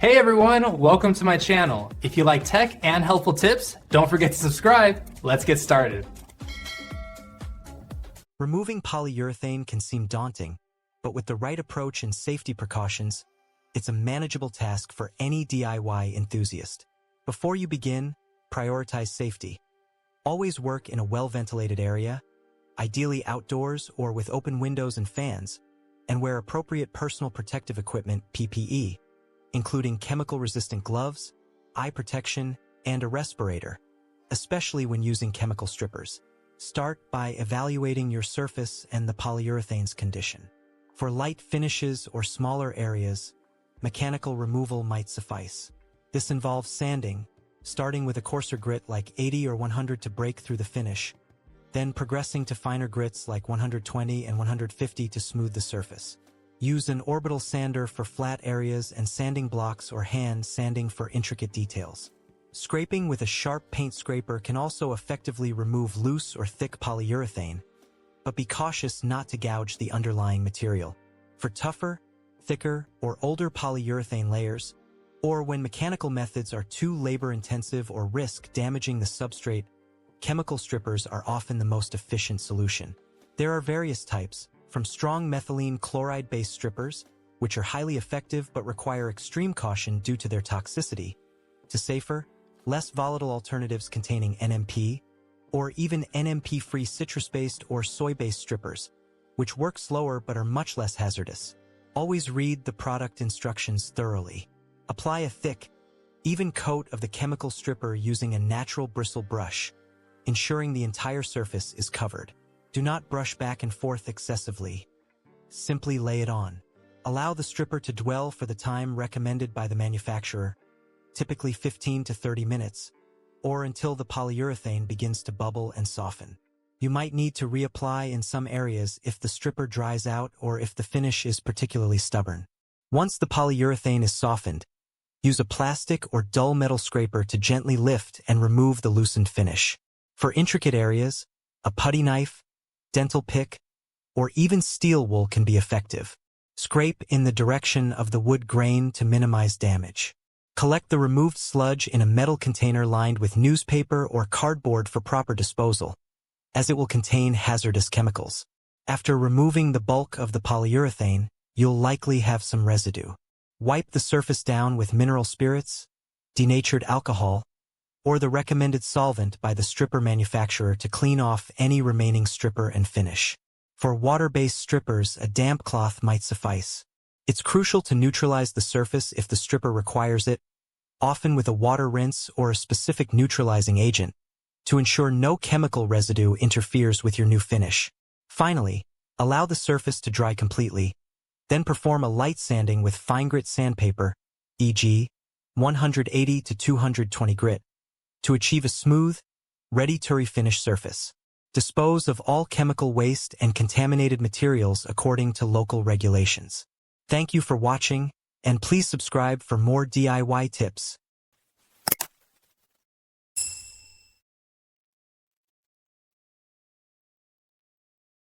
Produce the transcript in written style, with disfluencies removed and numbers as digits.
Hey everyone, welcome to my channel. If you like tech and helpful tips, don't forget to subscribe. Let's get started. Removing polyurethane can seem daunting, but with the right approach and safety precautions, it's a manageable task for any DIY enthusiast. Before you begin, prioritize safety. Always work in a well-ventilated area, ideally outdoors or with open windows and fans, and wear appropriate personal protective equipment, PPE, including chemical-resistant gloves, eye protection, and a respirator, especially when using chemical strippers. Start by evaluating your surface and the polyurethane's condition. For light finishes or smaller areas, mechanical removal might suffice. This involves sanding, starting with a coarser grit like 80 or 100 to break through the finish, then progressing to finer grits like 120 and 150 to smooth the surface. Use an orbital sander for flat areas and sanding blocks or hand sanding for intricate details. Scraping with a sharp paint scraper can also effectively remove loose or thick polyurethane, but be cautious not to gouge the underlying material. For tougher, thicker, or older polyurethane layers, or when mechanical methods are too labor-intensive or risk damaging the substrate, chemical strippers are often the most efficient solution. There are various types, from strong methylene chloride-based strippers, which are highly effective but require extreme caution due to their toxicity, to safer, less volatile alternatives containing NMP, or even NMP-free citrus-based or soy-based strippers, which work slower but are much less hazardous. Always read the product instructions thoroughly. Apply a thick, even coat of the chemical stripper using a natural bristle brush, ensuring the entire surface is covered. Do not brush back and forth excessively. Simply lay it on. Allow the stripper to dwell for the time recommended by the manufacturer, typically 15 to 30 minutes, or until the polyurethane begins to bubble and soften. You might need to reapply in some areas if the stripper dries out or if the finish is particularly stubborn. Once the polyurethane is softened, use a plastic or dull metal scraper to gently lift and remove the loosened finish. For intricate areas, a putty knife, dental pick, or even steel wool can be effective. Scrape in the direction of the wood grain to minimize damage. Collect the removed sludge in a metal container lined with newspaper or cardboard for proper disposal, as it will contain hazardous chemicals. After removing the bulk of the polyurethane, you'll likely have some residue. Wipe the surface down with mineral spirits, denatured alcohol, or the recommended solvent by the stripper manufacturer to clean off any remaining stripper and finish. For water-based strippers, a damp cloth might suffice. It's crucial to neutralize the surface if the stripper requires it, often with a water rinse or a specific neutralizing agent, to ensure no chemical residue interferes with your new finish. Finally, allow the surface to dry completely, then perform a light sanding with fine grit sandpaper, e.g., 180 to 220 grit, to achieve a smooth, ready-to-refinish surface. Dispose of all chemical waste and contaminated materials according to local regulations. Thank you for watching, and please subscribe for more DIY tips.